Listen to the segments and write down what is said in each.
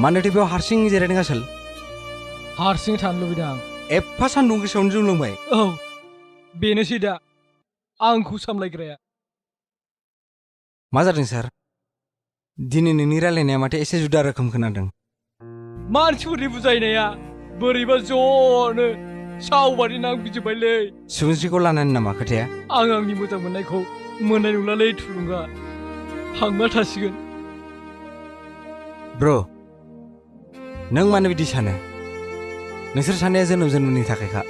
मानोथो बेयाव हारसिं जिरायदों आसोल? हारसिं थानो लुबैदों आं। एफा सान्दुं गोसायावनो जौ लोंबाय। औ बेनोसै दा आंखौ सामलायग्राया। मा जादों सार? दिनै नोंनि रायलायनाया माथो एसे जुदा रोखोम खोनादों। मानसिफोरनि बुजायनाया बोरैबा ज'नो सावबादि नांफिनजोब्बायलै। सुबुंस्रिखौ लानानै नामा खोथाया? आं आंनि मोजां मोननायखौ मोननाय नंलालै थुलुंगा। हांमा थासिगोन। ब्र' नों मानो बिदि सानो? नोंसोर सानैया जोनोम जोनोमनि थाखायखा।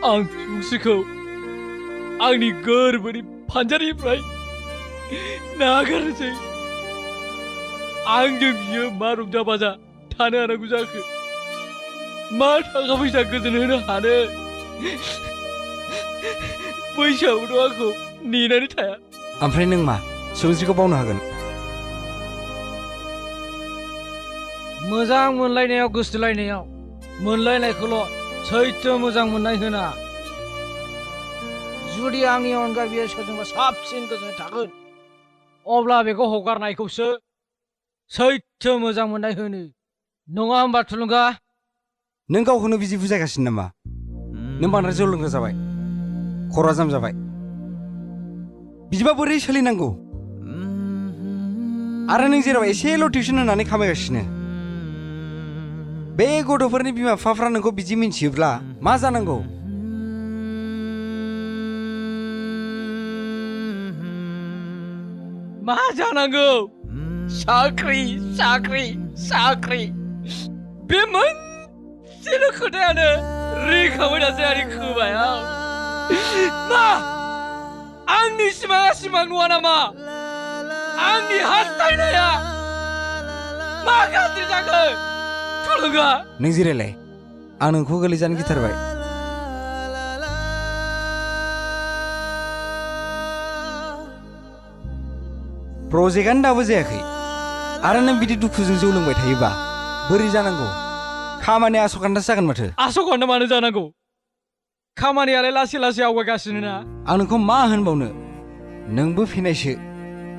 आं सुबुंस्रिखौ आंनि गोरबोनि फानजारिनिफ्राय नागारनोसै। आंजों बियो मा रंजा बाजा थानो हानांगौ जाखो? मा थाखा फैसा गोजोन होनो हानो? बैसोआवथ' आंखौ नेनानै थाया। ओमफ्राय नों मा सुबुंस्रिखौ बावनो हागोन? मोजां मोनलायनायाव गोसोथोलायनायाव मोनलायनायखौल' सैथो मोजां मोननाय होना। जुदि आंनि अनगा बियो सोरजोंबा साबसिन गोजोनै थागोन अब्ला बेखौ हगारनायखौसो सैथो मोजां मोननाय होनो। नङा होमबा थुलुंगा? नों गावखौनो बिदि बुजायगासिनो नामा? नों बांद्राय जौ लोंग्रा जाबाय, खर'आ जाम जाबाय। बिदिबा बोरै सोलिनांगौ? आरो नों जेराव एसेल' टिउसन होनानै खामायगासिनो, बे गथ'फोरनि बिमा बिफाफ्रा नोंखौ बिदि मिन्थियोब्ला मा जानांगौ? मा जानांगौ? साख्रि साख्रि साख्रि, बे मोनसेल' खोथायानो रिंखांबाय थासै आंनि खोमायाव। मा आंनि सिमाङा सिमां नङा नामा? आंनि हास्थायनाया मा गाज्रि जाखो थुलुंगा? नों जिरायलाय, आं नोंखौ गोलैजानो गिथारबाय। प्रजेक्टआनो दाबो जायाखै आरो नों बिदि दुखुजों जौ लोंबाय थायोबा बोरै जानांगौ? खामानिया आस'खान्दासो जागोन माथो। आस'खान्दा मानो जानांगौ? खामानियालाय लासै लासै आवगायगासिनो ना। आं नोंखौ मा होनबावनो? नोंबो फेनायसो,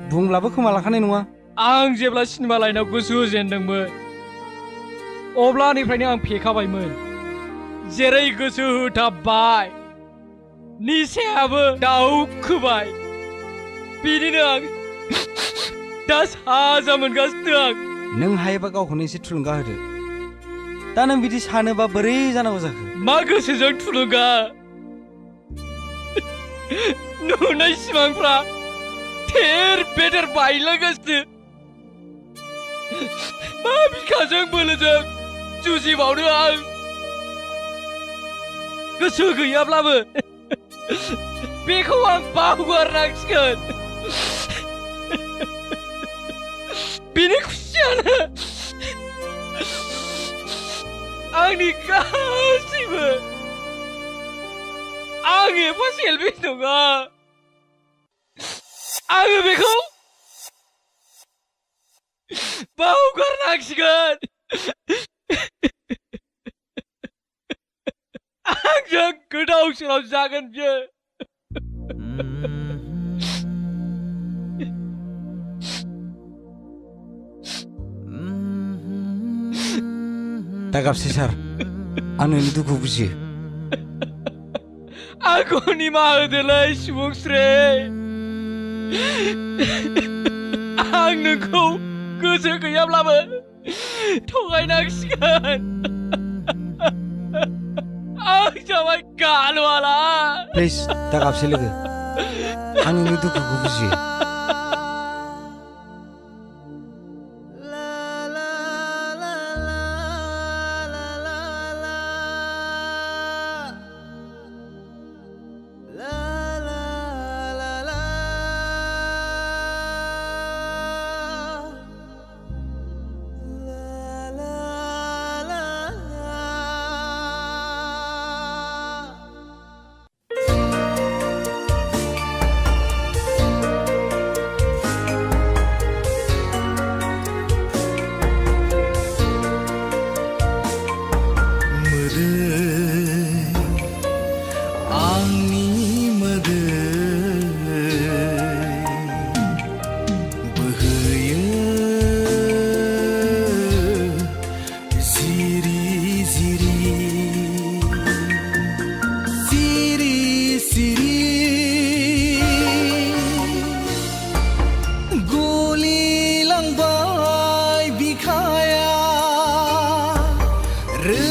बुंब्लाबो खोमा लाखानाय नङा। आं जेब्ला सिनेमा लाइनाव गोसो होजेनदोंमोन अब्लानिफ्रायनो आं फेखाबायमोन। जेरै गोसो होथाबबाय निसायाबो दावखोबाय। बिदिनो आं दा साजा मोनगासिनो आं। नों हायोबा गावखौनो एसे थुलुंगा होदो। दा नों बिदि सानोबा बोरै जानांगौ जाखो? मा गोसोजों थुलुंगा? नुनाय सिमांफ्रा थेर बेथेर बायलांगासिनो। मा बिखाजों बोलोजों जुजिबावनो आं? गोसो गैयाब्लाबो बेखौ आं बावगारनांसिगोन। बिनि खुसियानो आंनि गासैबो। आं एफा सेलफिस नङा। आङो बेखौ बावगारनांसिगोन। आंजों गोदाव सोराव जागोन बियो। दा गाबसै सार, आं नोंनि दुखु बुजियो। आंखौ निमाहा होदोलै सुबुंस्रि। आं नोंखौ गोसो गैयाब्लाबो थगायनांसिगोन। आं जाबाय गालवाला। प्लिज दा गाबसै लोगो, आं नोंनि दुखुखौ बुजियो।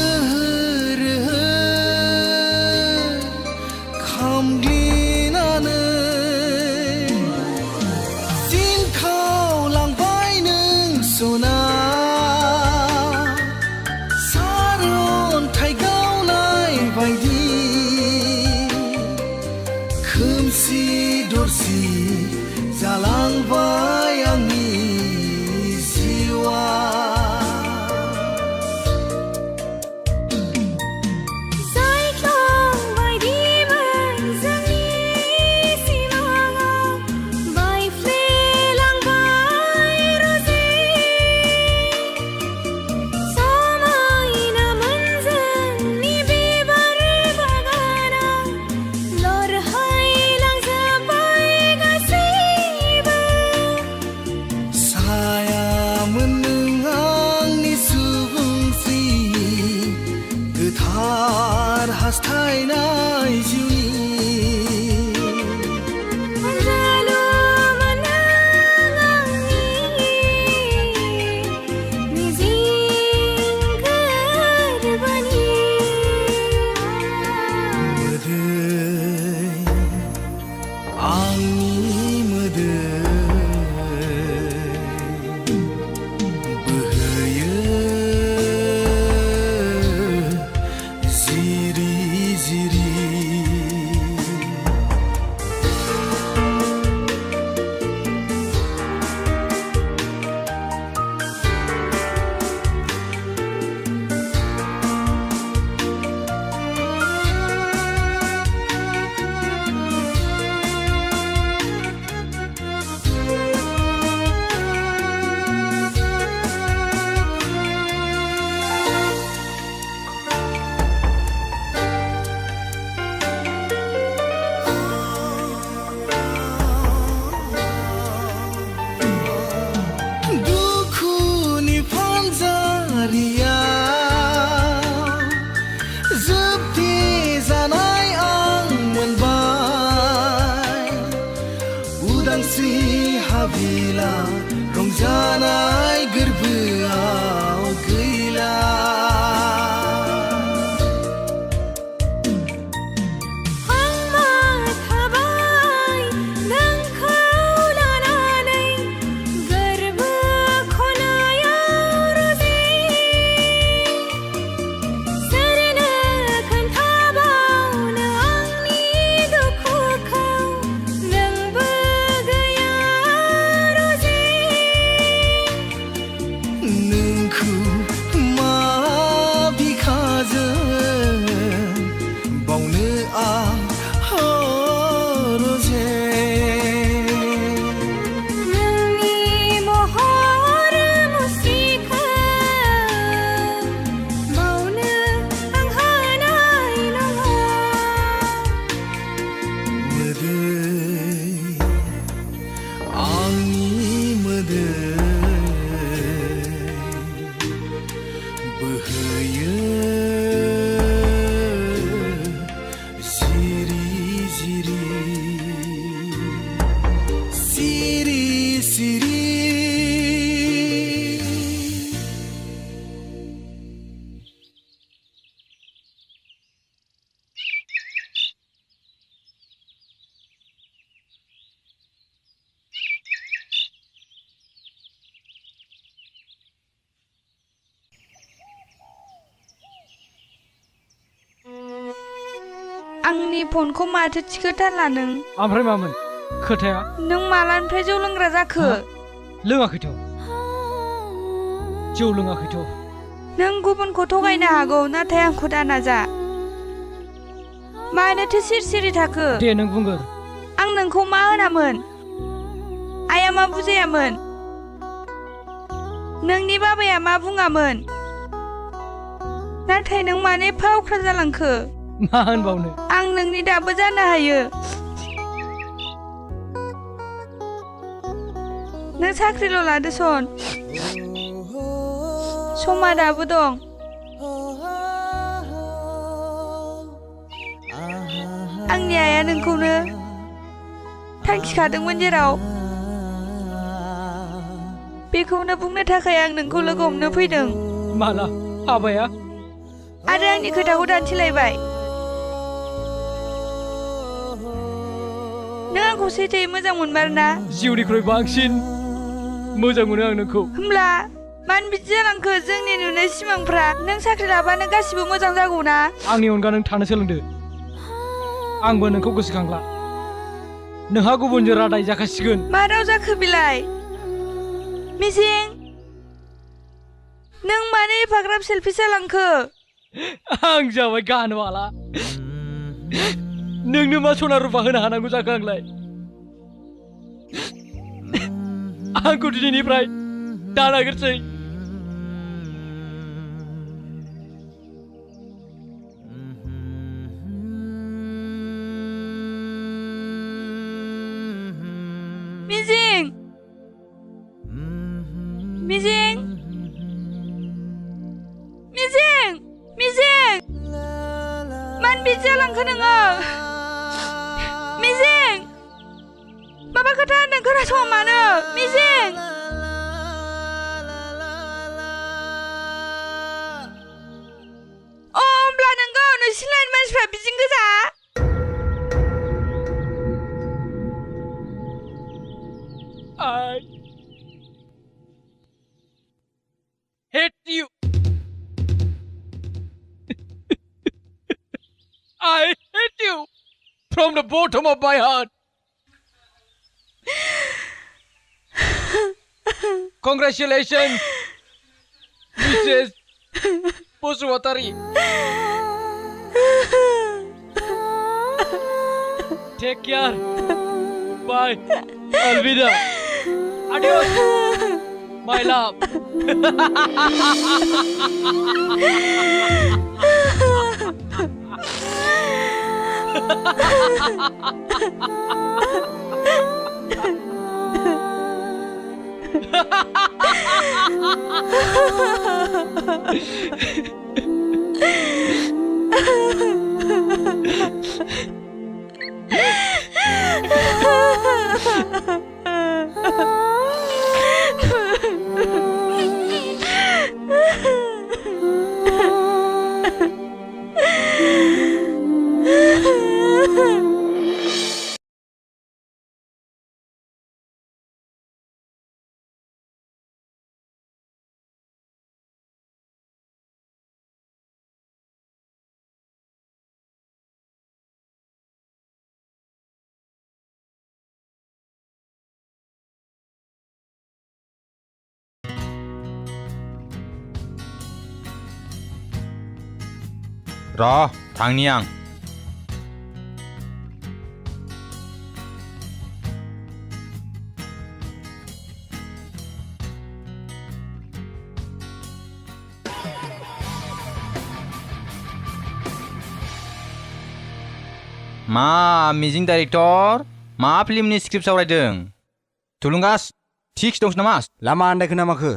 रोहो रोहो खामग्लिनानै जिनखावलांबाय नों सना सारन्थाइ गावनाय बायदि खोमसि दरसि जालांबाय आंनि जिउआ हास्थायनाय जिउनि अनजालु मोनों आंनि मिजिं गोरबोनि मोदै आंनि मोदै बोहैयो जिरि जिरि दुखुनि फानजारिया जोबथे जानाय आं मोनबाय उदांस्रि हाबिला रंजानाय गोरबोआव गैला नोंखौ मा बिखाजों बावनो आं हरजे नोंनि महर मुस्रिखौ बावनो आं हानाय नङा मोदै आंनि मोदै बोहैयो जिरि जिरि सिरि सिरि आंनि फनखौ माथो थिखोथारला नों? ओमफ्राय मामोन खोथाया? नों मालानिफ्राय जौ लोंग्रा जाखो? लोङाखैथ' जौ लोङाखैथ'। नों गुबुनखौ थगायनो हागौ नाथाय आंखौ दानाजा। मानोथो सिरि थाखो? दे नों बुंगोर। आं नोंखौ मा होनामोन? आइया मा बुजायामोन? नोंनि बाबाया मा बुङामोन? नाथाय नों मानो एफा अख्रा जालांखो? मा होनबावनो? आं नोंनि दाबो जानो हायो। नों साख्रिल' लादो सन। समा दाबो दं। आंनि आइया नोंखौनो थांखिखादोंमोन जेराव बेखौनो बुंनो थाखाय आं नोंखौ लोगो हमनो फैदों। माला हाबाया? आरो आंनि खोथाखौ दानथिलायबाय। नों आंखौ सैथोयै मोजां मोनमारोना? जिउनिख्रुइ बांसिन मोजां मोनो आं नोंखौ। होमब्ला मानो बिदि जालांखो? जोंनि नुनाय सिमांफ्रा नों साख्रि लाबानो गासिबो मोजां जागौ ना? आंनि अनगा नों थानो सोलोंदो। आंबो नोंखौ गोसोखांला। नोंहा गुबुनजों रादाय जाखासिगोन। मा राव जाखो बिलाय? मिजिं, नों मानो एफाग्राब सेलफिस जालांखो? आं जाबाय गानवाला। नोंनो मा सना रुफा होनो हानांगौ जाखो आंलाय? आंखौ दिनैनिफ्राय दा नागिरसै। मिजिं, मिजिं, मिजिं, मिजिं, मानो बिदि जालांखो नोङो? मिजिं, माबा खोथा होनदों खोनासङा मानो? मिजिं, होमब्ला नोंगौ नोंसिनि मानसिफ्रा बिदिनो गोजा? I hate you. I hate you from the bottom of my heart. Congratulations, Mrs. Pusuwatari. Take care. Bye. Alvida. Adios. My love. र' थांनि आं। मा मिजिं डाइरेक्टर, मा फिल्मनि स्क्रिप्ट सावरायदों? थुलुंगा थिक्स दंस नामा? लामा आन्दायखो नामाखो?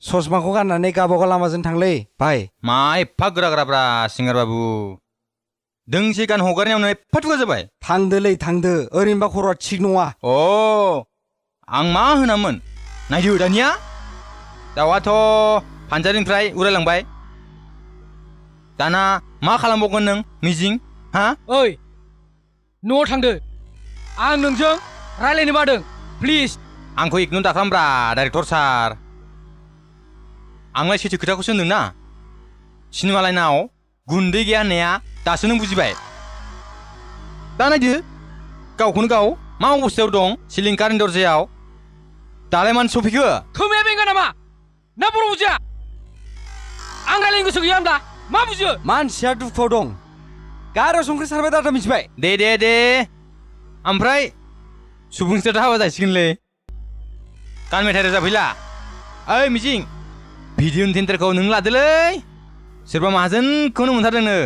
ससमाखौ गाननानै गावबागाव लामाजों थांलै भाइ। मा एफा गोरा गोराब्रा सिंगार बाबु? दोंसे गान हगारनायावनो एफा थुगा जाबाय। थांदोलै थांदो, ओरैनोबा खर'आ थिग नङा। आं मा होनामोन? नायदो दानिया दाउआथ' फानजारिनिफ्राय उरायलांबाय। दाना मा खालामबावगोन नों मिजिं? हा? ओइ, न'आव थांदो। आं नोंजों रायलायनो बादों। प्लिज। आंखौ इगनर दाखालामब्रा डाइरेक्टर सार। आंलाय सैथो खोथाखौसो होनदों ना। सिनेमा लाइनाव गुन्दै गैया होननाया दासो नों बुजिबाय। दा नायदो गावखौनो गाव मा अबस्थायाव दं सिलिंखारनि दरजायाव। दालाय मानो सफैखो? खोमाया बेंगा नामा? ना बर' बुजिया? आं रायलायनो गोसो गैया होनब्ला मा बुजियो? मानसिया दुखुआव दं। गारियाव संख्रि सारबाय दादा मिथिबाय? दे ओमफ्राय सुबुंसियाथ' हाबा जासिगोनलै। गान मेथाइ रोजाबहैला। ओइ मिजिं, भिडिअ'नि टेन्डारखौ नों लादोलै। सोरबा माहाजोनखौनो मोनथारदोंनो।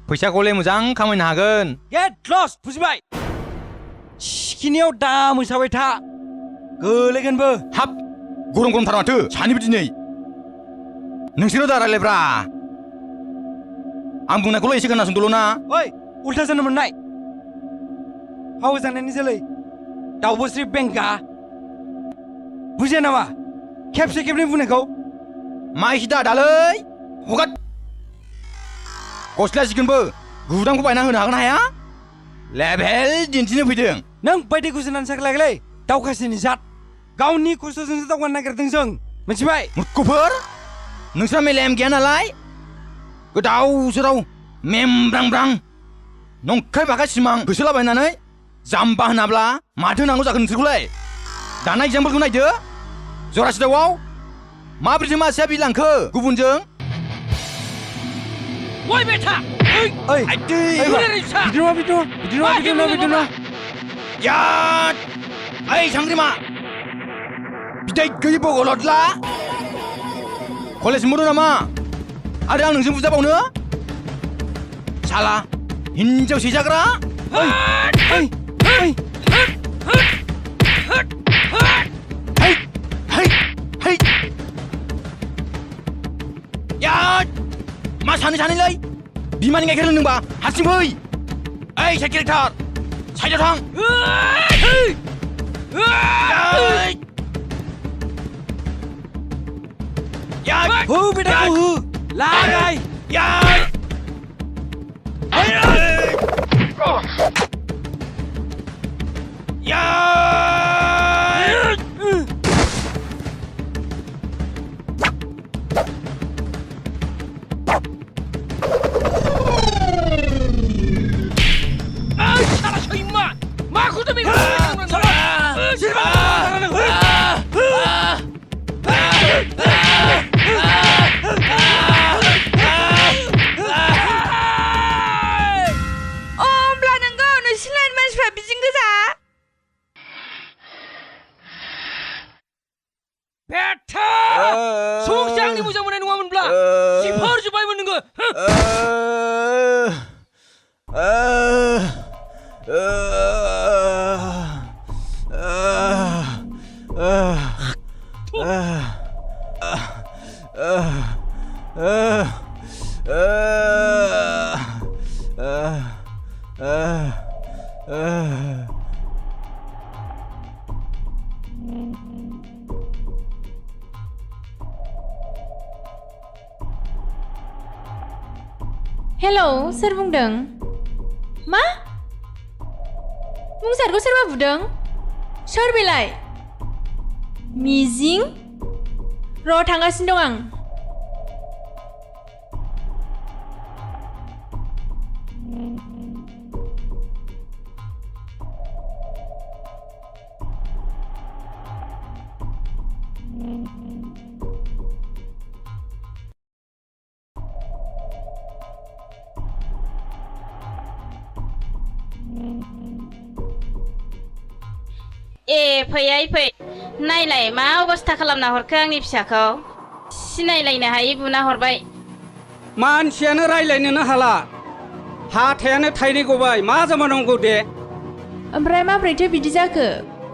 फैसाखौलाय मोजां खामायनो हागोन। गेट लस्ट, बुजिबाय? सिखिनियाव दा मोसाबाय था, गोलैगोनबो। हाब, गरमथार माथो सानैबो दिनै। नोंसोरो दा रायलायब्रा। आं बुंनायखौल' एसे खोनासंदोल' ना। ओइ, उल्था जोनोम मोननाय हाव जानायनि जोलै दाउबोस्रि बेंगा। बुजिया नामा खेबसे खेबनै बुंनायखौ? मा एसे दालै हगार। गस्ला जिखुनबो गुदामखौ बायना होनो हागोन हाया लेभेल दिन्थिनो फैदों नों बायदिखौ जोंनानै साखलायगोलै दावखासिनि जात गावनि खस्थ'जोंसो दावगानो नागिरदों जों मिथिबाय मुर्खफोर नोंस्रा मेलेम गैया नालाय गोदाव सोराव मेमब्रांब्रां नंखाय बाखा सिमां होसोलाबायनानै जाम्बा होनाब्ला माथो होनांगौ जाखो नोंसोरखौलाय दाना एग्जामफोरखौ नायदो जरासिदावआव माबोरैथो मानसिया बिलांखो गुबुनजों ओइ बेटा ओइ आइदै बिदिनो याद ओइ सांग्रिमा बिदै गैयै बगलदला कलेज मोनो नामा आरो आं नोंजों बुजाबावनो साला हिन्जाव सैजाग्रा याद मा सानैलाय बिमानि गाइखेर लोंदोंबा हारसिं फै ओइ साइड केरेक्टार साइडआव थां हो बेटा हो लागाय 성씨 아니 모자 보내 누가 문블라 시퍼르 좀 봐이면 거 हेलौ सोर बुंदों मा मुंसारखौ सोरबा बुदों सोर बेलाय मिजिं र' थांगासिनो दं आं फै नायलाय मा अबस्था खालामना हरखो आंनि फिसाखौ सिनायलायनो हायै बुना हरबाय मानसियानो रायलायनोनो हाला हाथायानो थाइनै गबाय मा जामानांगौ दे ओमफ्राय माब्रैथो बिदि जाखो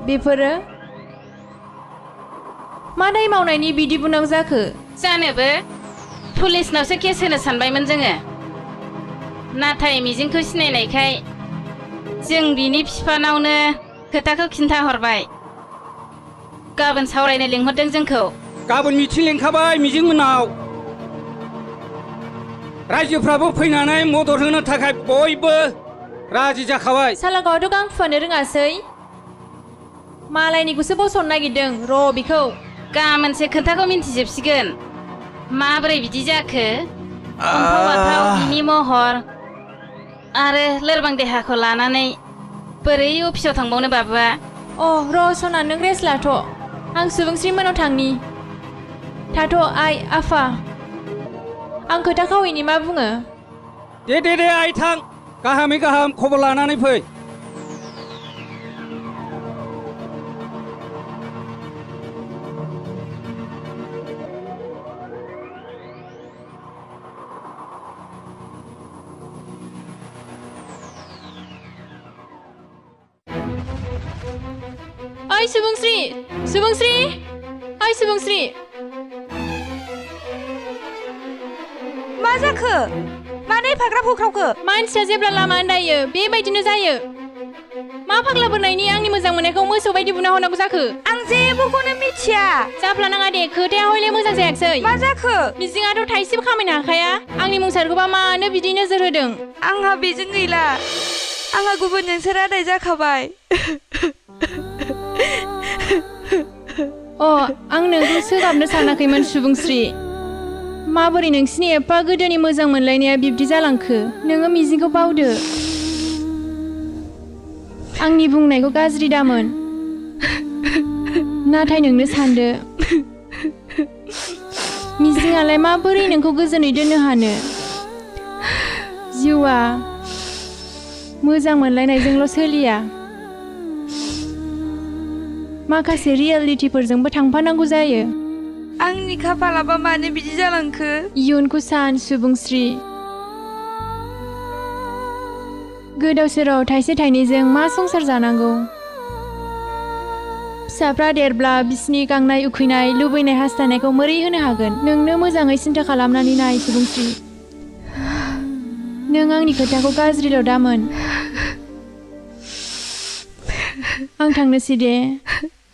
बेफोरो मा दाय मावनायनि बिदि बुनांगौ जाखो जानोबो पुलिसनावसो केस होनो सानबायमोन जोङो नाथाय मिजिंखौ सिनायनायखाय जों बिनि बिफानावनो खोथाखौ खिन्था हरबाय गाबोन सावरायनो लिंहरदों जोंखौ गाबोन मिथिं लिंखाबाय मिजिंमोनाव रायजोफ्राबो फैनानै मदद होनो थाखाय बयबो राजि जाखाबाय सालागावथ' गां फुवानो रोङासै मालायनिखौसो बस'नो नागिरदों र' बिखौ गाबोनसो खोथाखौ मिन्थिजोबसिगोन माबोरै बिदि जाखो अन्थाव बाथाव बिनि महर आरो लोरबां देहाखौ लानानै बोरै अफिसाव थांबावनो बाबुआ र' सना नों रेस्ट लाथ' आं सुबुंस्रि मोनाव थांनि थाथ' आइ आफा आं खोथा खावैनि मा बुङो दे आइ थां गाहामै गाहाम खबर लानानै फै ओइ सुबुंस्रि ओइ सुबुंस्रि मा जाखो मानो एफाग्राब होख्रावखो मानसिया जेब्ला लामा आन्दायो बेबायदिनो जायो मा फाग्ला बोरनायनि आंनि मोजां मोननायखौ मोसौ बायदि बुना हरनांगौ जाखो आं जेबोखौनो मिथिया जाफ्लानाङा दे खोथाया हयले मोजां जायाखिसै मा जाखो मिजिङाथ' थाइसेबो खामायनो हाखाया आंनि मुंसारखौबा मानो बिदि नोजोर होदों आंहा बेजों गैला आंहा गुबुनजोंसो रादाय जाखाबाय आं नोंखौ सोगाबनो सानाखैमोन सुबुंस्रि माबोरै नोंसिनि एफा गोदोनि मोजां मोनलायनाया बिब्दि जालांखो नोङो मिजिंखौ बावदो आंनि बुंनायखौ गाज्रि दामोन नाथाय नोंनो सानदो मिजिङालाय माबोरै नोंखौ गोजोनै दोननो हानो जिउआ मोजां मोनलायनायजोंल' सोलिया माखासे रियेलिटिफोरजोंबो थांफानांगौ जायो आंनि खाफालाबा मानो बिदि जालांखो इयुनखौ सान सुबुंस्रि गोदाव सोराव थाइसे थाइनैजों मा संसार जानांगौ फिसाफ्रा देरब्ला बिसिनि गांनाय उखैनाय लुबैनाय हास्थायनायखौ मोरै होनो हागोन नोंनो मोजाङै सिन्था खालामनानै नाय सुबुंस्रि नों आंनि खोथाखौ गाज्रिल' दामोन आं थांनोसै दे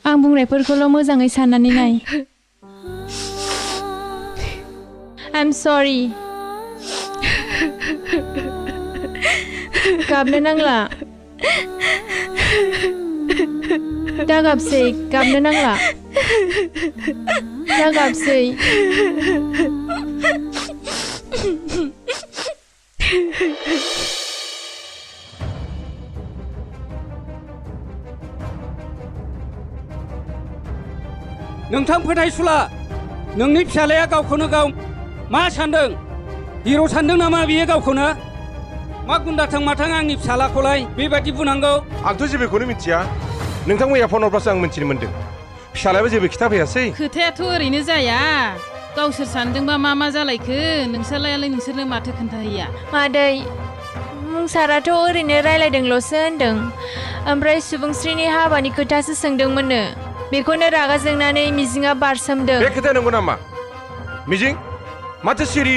आं बुंनायफोरखौल' मोजाङै साननानै नाय I'm sorry गाबनो नांला दा गाबसै गाबनो नांला दा गाबसै नोंथां फोथायसुला नोंनि फिसालाया गावखौनो गाव मा सान्दों हिर' सान्दों नामा बियो गावखौनो मा गुन्दाथां माथां आंनि फिसालाखौलाय बेबायदि बुंनांगौ आंथ' जेबोखौनो मिथिया नोंथां मैया फन हरब्लासो आं मिथिनो मोन्दों फिसालायाबो जेबो खिथाफैयासै खोथायाथ' ओरैनो जाया गावसोर सानदोंबा मा जालायखो नोंसालायालाय नोंसोरनो माथो खोन्थाहैया मादै मुंसाराथ' ओरैनो रायलायदोंल'सो होनदों ओमफ्राय सुबुंस्रिनि हाबानि खोथासो सोंदोंमोननो बेखौनो रागा जोंनानै मिजिङा बारसोमदों बे खोथाया नंगौ नामा मिजिं माथो सिरि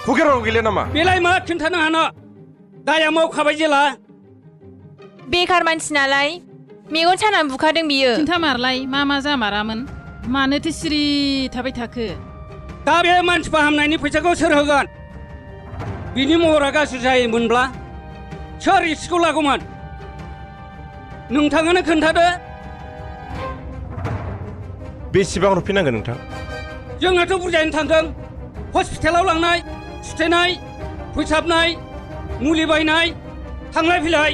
खुगेराव गैले नामा बेलाय मा खिन्थानो हानो दाया मावखाबाय जेला बेखार मानसि नालाय मेगन सानानै बुखादों बियो खिन्थामारलाय मा जामारामोन मानोथो सिरि थाबाय थाखो दा बे मानसि फाहामनायनि फैसाखौ सोर होगोन बिनि महरा गाज्रि जायोमोनब्ला सोर रिक्सखौ लागौमोन नोंथाङानो खोन्थादो बेसेबां हरफिननांगोन नोंथां जोंहाथ' बुरजायैनो थांदों हस्पिटालाव लांनाय सुथेनाय फोसाबनाय मुलि बायनाय थांलाय फैलाय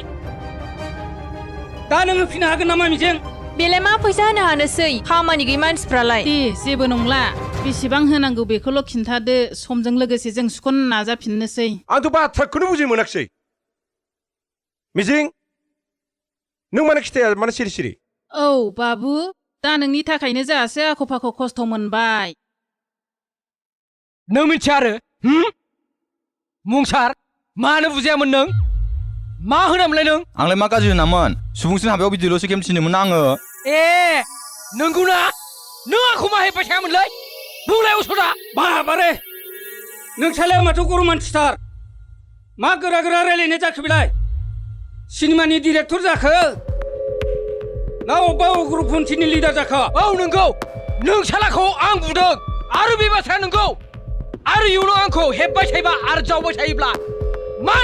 दा नों होफिननो हागोन नामा मिजिं बेलाय मा फैसा होनो हानोसै खामानि गैयै मानसिफ्रालाय दे जेबो नंला बेसेबां होनांगौ बेखौल' खिन्थादो समजों लोगोसे जों सुख'नो नाजाफिननोसै आंथ' बाथ्राखौनो बुजि मोनाखिसै मिजिं नों मानो खिथाया मानो सिरि सिरि औ बाबु दा नोंनि थाखायनो जोंहासो आख' फाख' खस्थ' मोनबाय नों मिथिया आरो मुंसार मानो बुजायामोन नों मा होनामोनलाय नों आंलाय मा गाज्रि होनामोन सुबुंस्रिनि हाबायाव बिदिल'सो गेम थिनोमोन आङो नंगौना नों आंखौ मा हेब्बाय थायामोनलै बुंलाय असदा बाबारे नोंसालाय माथो गरम मानसिथार मा गोरा गोरा रायलायनाय जाखो बेलाय सिनेमानि डिरेक्टर जाखो ना अबेबा उग्रपन्थिनि लिडार जाखो औ नंगौ नों सालाखौ आं बुदों आरो बे बाथ्राया नंगौ आरो इयुनाव आंखौ हेब्बाय थायोबा आरो जावबाय थायोब्ला मा